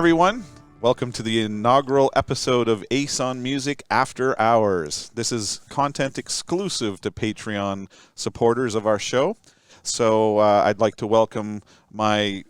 everyone. Welcome to the inaugural episode of Ace on Music After Hours. This is content exclusive to Patreon supporters of our show. So I'd like to welcome my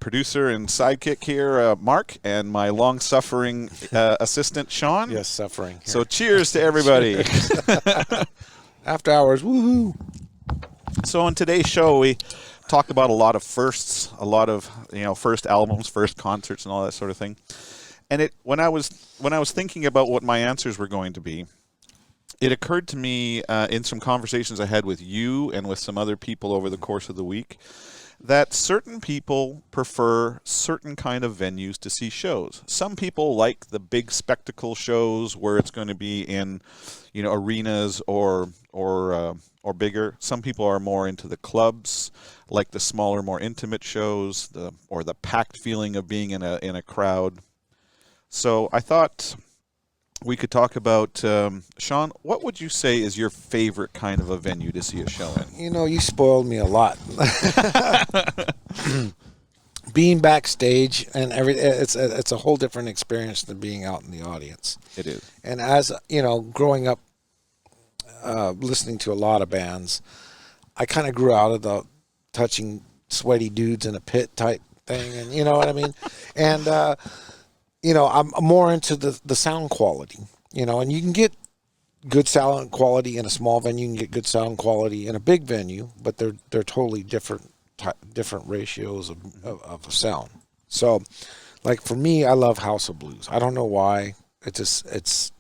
producer and sidekick here, Mark, and my long-suffering assistant, Sean. Yes, suffering. Here. So cheers to everybody. After Hours, woohoo! So on today's show, we talked about a lot of firsts, a lot of first albums, first concerts, and all that sort of thing. And when I was thinking about what my answers were going to be, it occurred to me in some conversations I had with you and with some other people over the course of the week that certain people prefer certain kind of venues to see shows. Some people like the big spectacle shows where it's going to be in, arenas or bigger. Some people are more into the clubs, like the smaller, more intimate shows, or the packed feeling of being in a crowd. So I thought we could talk about, Sean, what would you say is your favorite kind of a venue to see a show in? You spoiled me a lot. Being backstage and it's a whole different experience than being out in the audience. It is. And as, growing up, listening to a lot of bands, I kind of grew out of the touching sweaty dudes in a pit type thing, and you know what I mean? And, I'm more into the sound quality, and you can get good sound quality in a small venue, you can get good sound quality in a big venue, but they're totally different ratios of sound. So, like for me, I love House of Blues. I don't know why. It's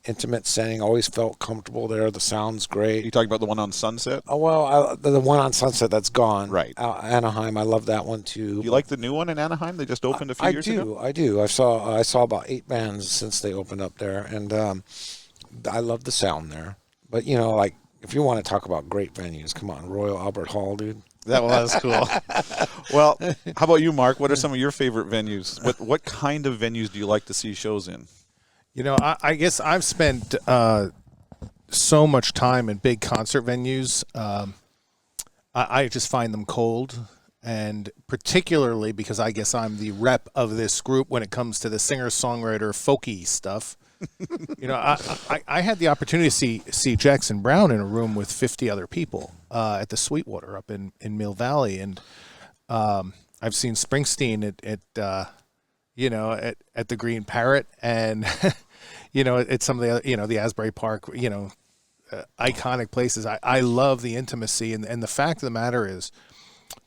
intimate setting. Always felt comfortable there. The sound's great. You talking about the one on Sunset? Oh well, the one on Sunset that's gone. Right. Anaheim. I love that one too. Do you like the new one in Anaheim? They just opened a few years ago. I do. I saw about 8 bands since they opened up there, and I love the sound there. But if you want to talk about great venues, come on, Royal Albert Hall, dude. That was cool. Well, how about you, Mark? What are some of your favorite venues? What kind of venues do you like to see shows in? I guess I've spent so much time in big concert venues. I just find them cold, and particularly because I guess I'm the rep of this group when it comes to the singer-songwriter folky stuff. I had the opportunity to see Jackson Browne in a room with 50 other people at the Sweetwater up in Mill Valley, and I've seen Springsteen at the Green Parrot, and at some of the other, the Asbury Park, iconic places. I love the intimacy, and the fact of the matter is,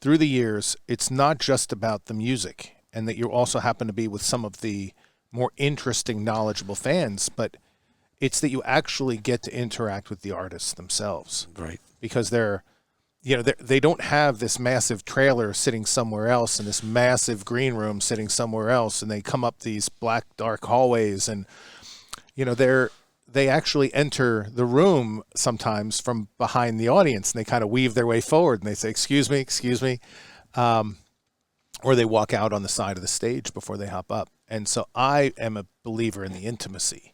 through the years, it's not just about the music, and that you also happen to be with some of the more interesting, knowledgeable fans, but it's that you actually get to interact with the artists themselves, right? Because they don't have this massive trailer sitting somewhere else and this massive green room sitting somewhere else, and they come up these black dark hallways, and they actually enter the room sometimes from behind the audience, and they kind of weave their way forward, and they say, excuse me, or they walk out on the side of the stage before they hop up. And so I am a believer in the intimacy.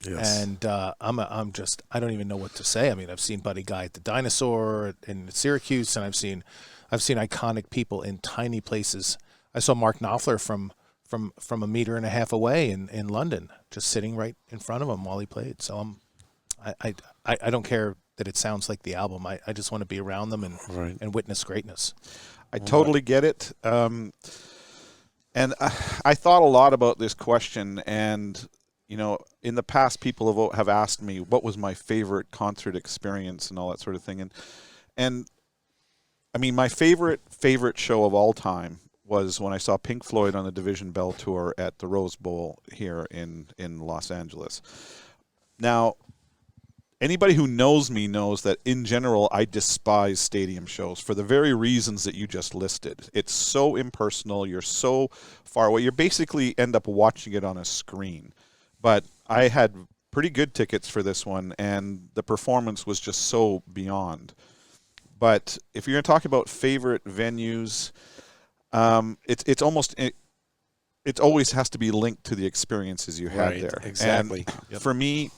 Yes. And I don't even know what to say. I mean, I've seen Buddy Guy at the Dinosaur in Syracuse, and I've seen iconic people in tiny places. I saw Mark Knopfler from 1.5 meters away in London, just sitting right in front of him while he played. So I don't care that it sounds like the album. I just want to be around them and witness greatness. I totally get it. And I thought a lot about this question, and in the past, people have asked me what was my favorite concert experience and all that sort of thing, and I mean, my favorite show of all time was when I saw Pink Floyd on the Division Bell tour at the Rose Bowl here in Los Angeles. Now, anybody who knows me knows that in general I despise stadium shows for the very reasons that you just listed. It's so impersonal. You're so far away. You basically end up watching it on a screen. But I had pretty good tickets for this one, and the performance was just so beyond. But if you're going to talk about favorite venues, it always has to be linked to the experiences you had there. Exactly. And for me,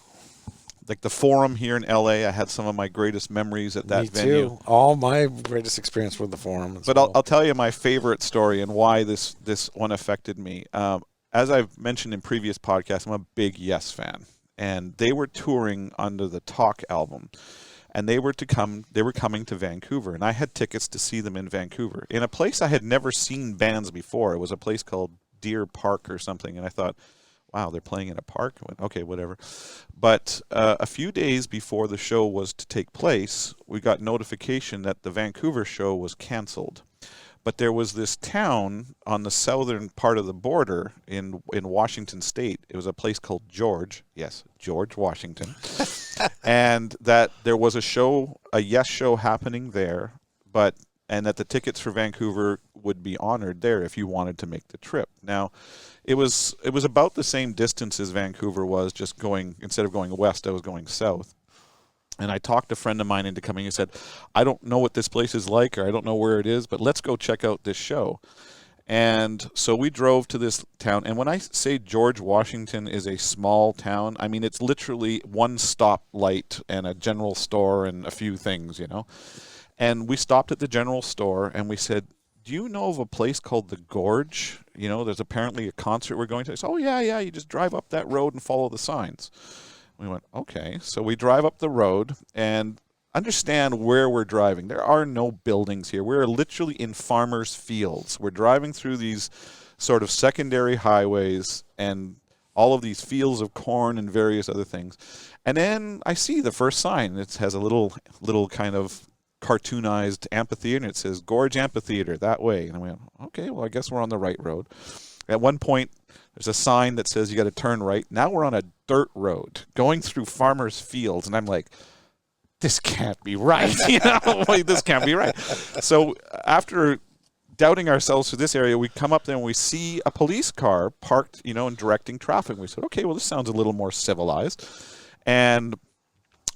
like the Forum here in LA. I had some of my greatest memories at that Me venue. too. All my greatest experience with the Forum. But I'll tell you my favorite story and why this one affected me. As I've mentioned in previous podcasts, I'm a big Yes fan, and they were touring under the Talk album, and they were coming to Vancouver, and I had tickets to see them in Vancouver in a place I had never seen bands before. It was a place called Deer Park or something, and I thought, wow, they're playing in a park? I went, okay, whatever. But a few days before the show was to take place, we got notification that the Vancouver show was canceled. But there was this town on the southern part of the border in Washington State. It was a place called George. Yes, George Washington. And that there was a Yes show happening there, and that the tickets for Vancouver would be honored there if you wanted to make the trip. Now, it was about the same distance as Vancouver was, just instead of going west, I was going south. And I talked a friend of mine into coming and said, I don't know what this place is like, or I don't know where it is, but let's go check out this show. And so we drove to this town. And when I say George Washington is a small town, I mean, it's literally one stoplight and a general store and a few things, And we stopped at the general store and we said, do you know of a place called the Gorge? There's apparently a concert we're going to. I said, oh, yeah, you just drive up that road and follow the signs. We went, okay. So we drive up the road and understand where we're driving. There are no buildings here. We're literally in farmers' fields. We're driving through these sort of secondary highways and all of these fields of corn and various other things. And then I see the first sign. It has a little kind of cartoonized amphitheater, and it says Gorge Amphitheater that way. And I went, okay, well, I guess we're on the right road. At one point, there's a sign that says you got to turn right. Now we're on a dirt road going through farmers' fields, and I'm like, this can't be right. This can't be right. So after doubting ourselves for this area, we come up there and we see a police car parked, and directing traffic. We said, okay, well, this sounds a little more civilized. And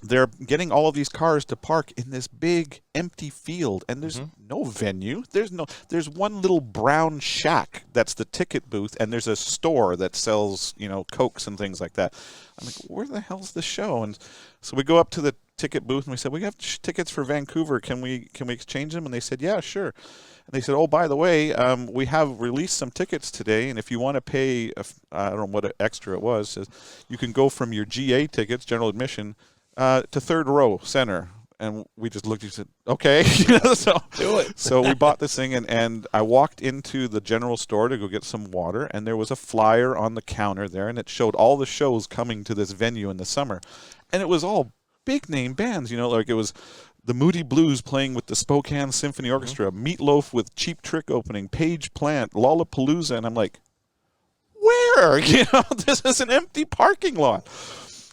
they're getting all of these cars to park in this big empty field, and there's no venue. There's one little brown shack that's the ticket booth, and there's a store that sells, Cokes and things like that. I'm like, where the hell's the show? And so we go up to the ticket booth and we said, we have tickets for Vancouver. Can we exchange them? And they said, yeah, sure. And they said, oh, by the way, we have released some tickets today, and if you want to pay, I don't know what extra it was, says you can go from your GA tickets, general admission, to third row center. And we just looked and said, okay. So do it. So we bought this thing, and I walked into the general store to go get some water, and there was a flyer on the counter there, and it showed all the shows coming to this venue in the summer. And it was all big name bands, like it was the Moody Blues playing with the Spokane Symphony Orchestra, Meatloaf with Cheap Trick opening, Page Plant, Lollapalooza, and I'm like, where? This is an empty parking lot.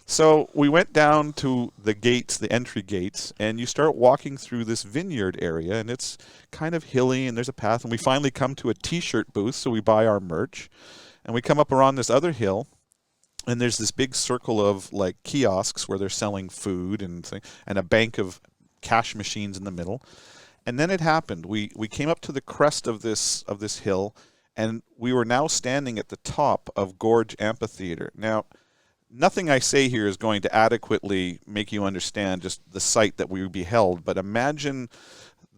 So we went down to the gates, the entry gates, and you start walking through this vineyard area, and it's kind of hilly, and there's a path, and we finally come to a T-shirt booth, so we buy our merch, and we come up around this other hill, and there's this big circle of like kiosks where they're selling food and a bank of cash machines in the middle. And then it happened. We came up to the crest of this hill, and we were now standing at the top of Gorge Amphitheater. Now, nothing I say here is going to adequately make you understand just the sight that we beheld, but imagine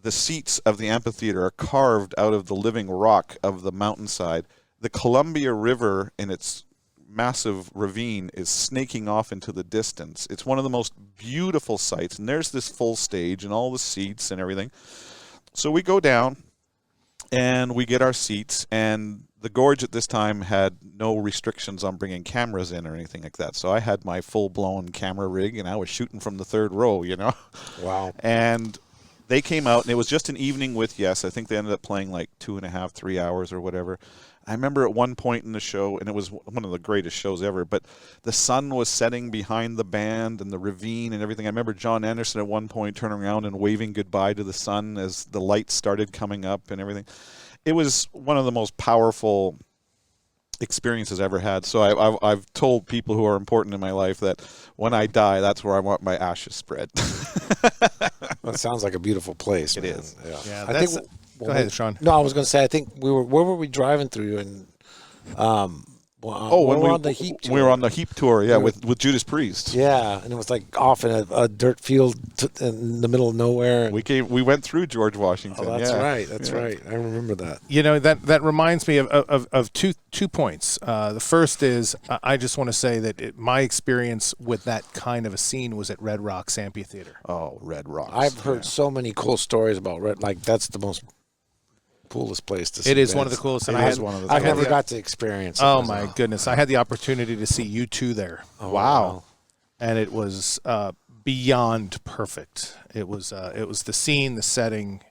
the seats of the amphitheater are carved out of the living rock of the mountainside. The Columbia River in its massive ravine is snaking off into the distance. It's one of the most beautiful sights, and there's this full stage and all the seats and everything. So we go down and we get our seats, and the Gorge at this time had no restrictions on bringing cameras in or anything like that. So I had my full-blown camera rig, and I was shooting from the third row, Wow. And they came out, and it was just an evening with Yes. I think they ended up playing like 2.5, 3 hours or whatever. I remember at one point in the show, and it was one of the greatest shows ever, but the sun was setting behind the band and the ravine and everything. I remember John Anderson at one point turning around and waving goodbye to the sun as the lights started coming up and everything. It was one of the most powerful experiences I ever had. So I've told people who are important in my life that when I die, that's where I want my ashes spread. Well, it sounds like a beautiful place. It man. is. Yeah, I think. Go ahead, Sean. No, I was going to say. I think where were we driving through? And when we were on the Heap tour. We were on the Heap tour, with Judas Priest. Yeah, and it was like off in a dirt field in the middle of nowhere. We went through George Washington. Oh, that's right. That's right. I remember that. You know, that reminds me of two points. The first is I just want to say that my experience with that kind of a scene was at Red Rocks Amphitheater. Oh, Red Rocks. I've heard so many cool stories about Red. Like, that's the most coolest place to see. It is bands. one of the coolest. And I never got to experience it. Oh, my goodness. I had the opportunity to see U2 there. Oh, wow. And it was beyond perfect. It was the scene, the setting,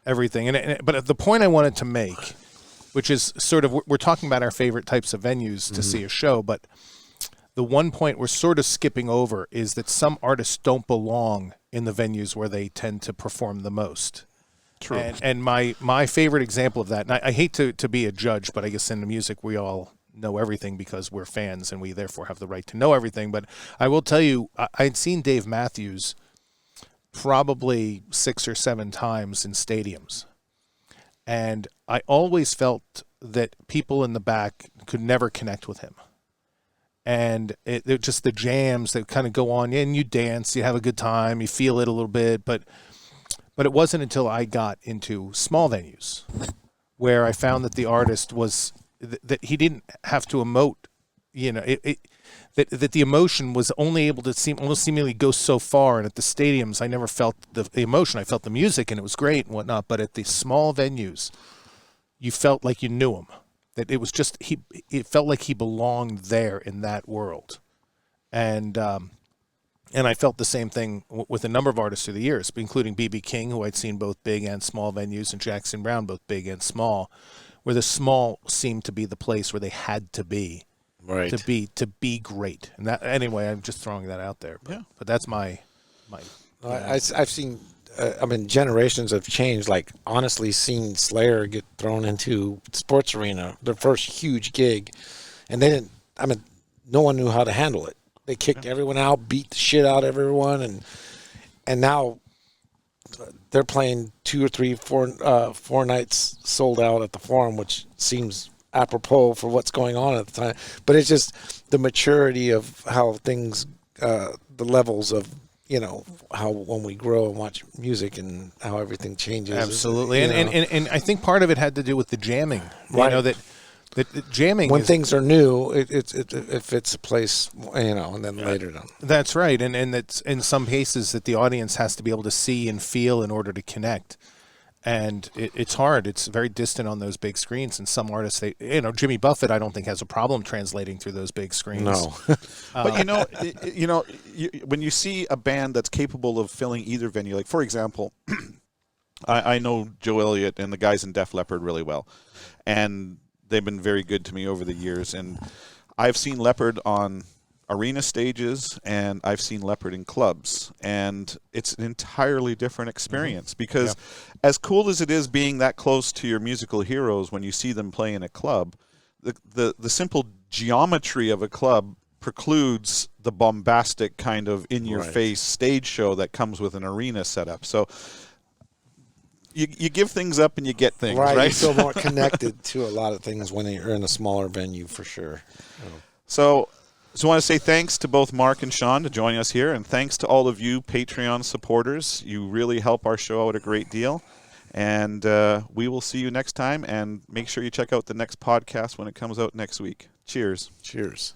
everything. But the point I wanted to make, which is sort of, we're talking about our favorite types of venues to see a show, but the one point we're sort of skipping over is that some artists don't belong in the venues where they tend to perform the most. True. And my favorite example of that, and I hate to be a judge, but I guess in the music we all know everything because we're fans and we therefore have the right to know everything. But I will tell you, I'd seen Dave Matthews probably 6 or 7 times in stadiums. And I always felt that people in the back could never connect with him. And it just the jams that kind of go on, and you dance, you have a good time, you feel it a little bit, but it wasn't until I got into small venues where I found that the artist was that he didn't have to emote, you know, that the emotion was only able to almost seemingly go so far. And at the stadiums, I never felt the emotion. I felt the music, and it was great and whatnot. But at the small venues, you felt like you knew him. That it was just it felt like he belonged there in that world, and I felt the same thing with a number of artists through the years, including B.B. King, who I'd seen both big and small venues, and Jackson Browne, both big and small, where the small seemed to be the place where they had to be, Right. to be great. And that anyway, I'm just throwing that out there. But that's my. I've seen. Generations have changed. Like, honestly, seeing Slayer get thrown into sports arena, their first huge gig, and they didn't. No one knew how to handle it. They kicked everyone out, beat the shit out of everyone, and now they're playing 2 or 3, 4 nights sold out at the Forum, which seems apropos for what's going on at the time. But it's just the maturity of how things, the levels of, you know, how when we grow and watch music and how everything changes. Absolutely, and I think part of it had to do with the jamming. Right. You know that jamming when things are new, if it's a place, you know, and then later on. That's right, and that's in some cases that the audience has to be able to see and feel in order to connect, and it's hard. It's very distant on those big screens, and some artists, Jimmy Buffett, I don't think has a problem translating through those big screens. No, but when you see a band that's capable of filling either venue, like for example, I know Joe Elliott and the guys in Def Leppard really well, and they've been very good to me over the years, and I've seen Leppard on arena stages, and I've seen Leppard in clubs, and it's an entirely different experience because as cool as it is being that close to your musical heroes when you see them play in a club, the simple geometry of a club precludes the bombastic kind of in-your-face stage show that comes with an arena setup. So you give things up and you get things, right? You feel more connected to a lot of things when you're in a smaller venue, for sure. So I want to say thanks to both Mark and Sean for joining us here, and thanks to all of you Patreon supporters. You really help our show out a great deal. And we will see you next time, and make sure you check out the next podcast when it comes out next week. Cheers. Cheers.